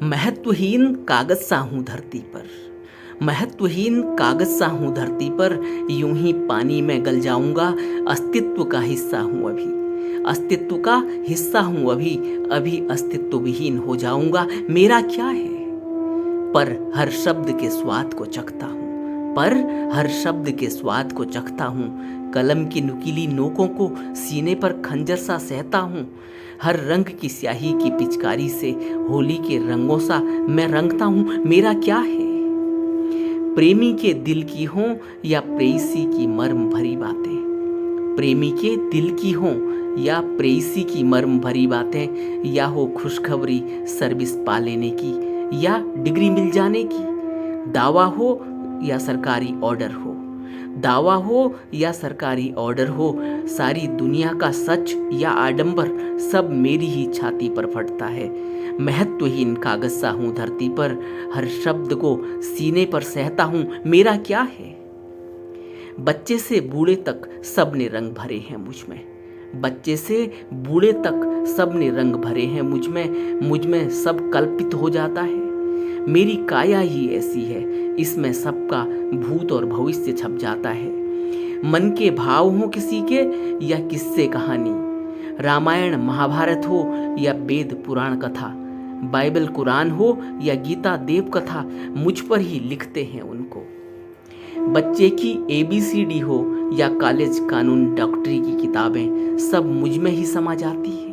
महत्वहीन कागज सा हूँ धरती पर, महत्वहीन कागज सा हूँ धरती पर, यूं ही पानी में गल जाऊंगा। अस्तित्व का हिस्सा हूँ अभी, अस्तित्व का हिस्सा हूँ अभी, अभी अस्तित्व विहीन हो जाऊंगा। मेरा क्या है? पर हर शब्द के स्वाद को चखता हूँ, पर हर शब्द के स्वाद को चखता हूँ। कलम की नुकीली नोकों को सीने पर खंजर सा सहता हूँ। हर रंग की स्याही की पिचकारी से होली के रंगों सा मैं रंगता हूँ। मेरा क्या है? प्रेमी के दिल की हों या प्रेयसी की मर्म भरी बातें, प्रेमी के दिल की हों या प्रेयसी की मर्म भरी बातें, या हो खुशखबरी सर्विस पा लेने की या डिग्री मिल जाने की, दावा हो या सरकारी ऑर्डर हो, दावा हो या सरकारी ऑर्डर हो, सारी दुनिया का सच या आडंबर सब मेरी ही छाती पर फटता है। महत्वहीन कागज सा हूँ धरती पर, हर शब्द को सीने पर सहता हूँ। मेरा क्या है? बच्चे से बूढ़े तक सब ने रंग भरे हैं मुझ में, बच्चे से बूढ़े तक सब ने रंग भरे हैं मुझ में सब कल्पित हो जाता है। मेरी काया ही ऐसी है, इसमें सबका भूत और भविष्य छप जाता है। मन के भाव हो किसी के या किस्से कहानी, रामायण महाभारत हो या वेद पुराण कथा, बाइबल कुरान हो या गीता देव कथा, मुझ पर ही लिखते हैं उनको। बच्चे की ABCD हो या कॉलेज कानून डॉक्टरी की किताबें, सब मुझ में ही समा जाती है।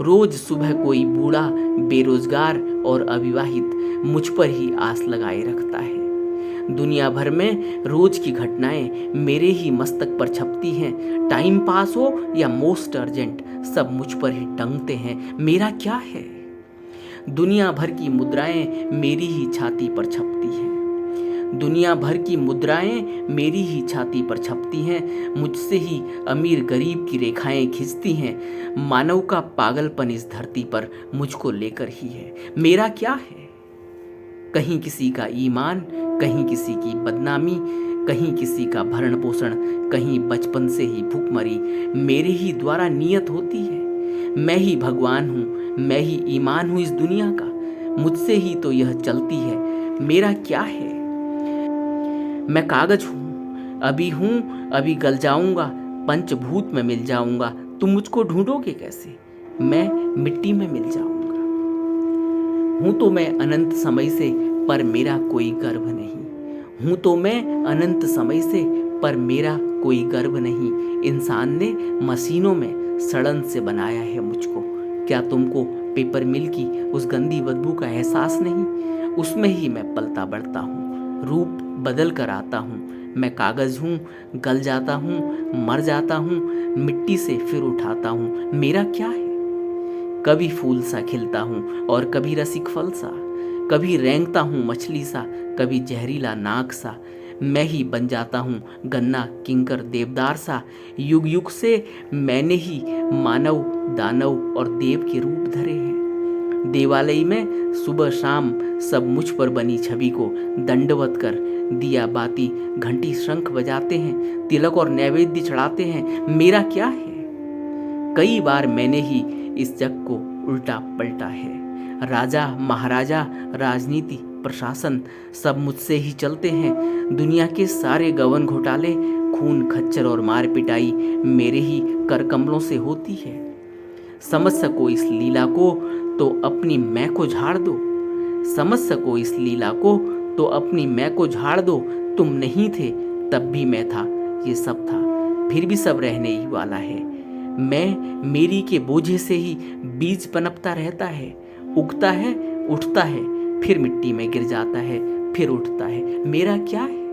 रोज सुबह कोई बूढ़ा बेरोजगार और अविवाहित मुझ पर ही आस लगाए रखता है। दुनिया भर में रोज की घटनाएं मेरे ही मस्तक पर छपती हैं। टाइम पास हो या मोस्ट अर्जेंट, सब मुझ पर ही टंगते हैं। मेरा क्या है? दुनिया भर की मुद्राएं मेरी ही छाती पर छपती हैं, दुनिया भर की मुद्राएं मेरी ही छाती पर छपती हैं। मुझसे ही अमीर गरीब की रेखाएं खिंचती हैं। मानव का पागलपन इस धरती पर मुझको लेकर ही है। मेरा क्या है? कहीं किसी का ईमान, कहीं किसी की बदनामी, कहीं किसी का भरण पोषण, कहीं बचपन से ही भूखमरी मेरे ही द्वारा नियत होती है। मैं ही भगवान हूँ, मैं ही ईमान हूँ इस दुनिया का, मुझसे ही तो यह चलती है। मेरा क्या है? मैं कागज हूँ, अभी गल जाऊंगा, पंचभूत में मिल जाऊंगा। तुम मुझको ढूंढोगे कैसे? मैं मिट्टी में मिल जाऊंगा। हूं तो मैं अनंत समय से, पर मेरा कोई गर्व नहीं। हूं तो मैं अनंत समय से, पर मेरा कोई गर्व नहीं। इंसान ने मशीनों में सड़न से बनाया है मुझको। क्या तुमको पेपर मिल की उस गंदी बदबू का एहसास नहीं? उसमें ही मैं पलता बढ़ता हूँ, रूप बदल कर आता हूँ। मैं कागज हूँ, गल जाता हूँ, मर जाता हूँ, मिट्टी से फिर उठाता हूँ। मेरा क्या है? कभी फूल सा खिलता हूँ और कभी रसिक फल सा, कभी रेंगता हूँ मछली सा, कभी जहरीला नाग सा। मैं ही बन जाता हूँ गन्ना किंकर देवदार सा। युग युग से मैंने ही मानव दानव और देव के रूप धरे हैं। देवालय में सुबह शाम सब मुझ पर बनी छवि को दंडवत कर दिया बाती घंटी शंख बजाते हैं, तिलक और नैवेद्य चढ़ाते हैं। मेरा क्या है? कई बार मैंने ही इस जग को उल्टा पलटा है। राजा महाराजा राजनीति प्रशासन सब मुझसे ही चलते हैं। दुनिया के सारे गबन घोटाले खून खच्चर और मार पिटाई मेरे ही कर कमलों से होती है। समझ सको इस लीला को तो अपनी मैं को झाड़ दो, समझ सको इस लीला को तो अपनी मैं को झाड़ दो। तुम नहीं थे तब भी मैं था, ये सब था फिर भी सब रहने ही वाला है। मैं मेरी के बोझे से ही बीज पनपता रहता है, उगता है उठता है, फिर मिट्टी में गिर जाता है, फिर उठता है। मेरा क्या है?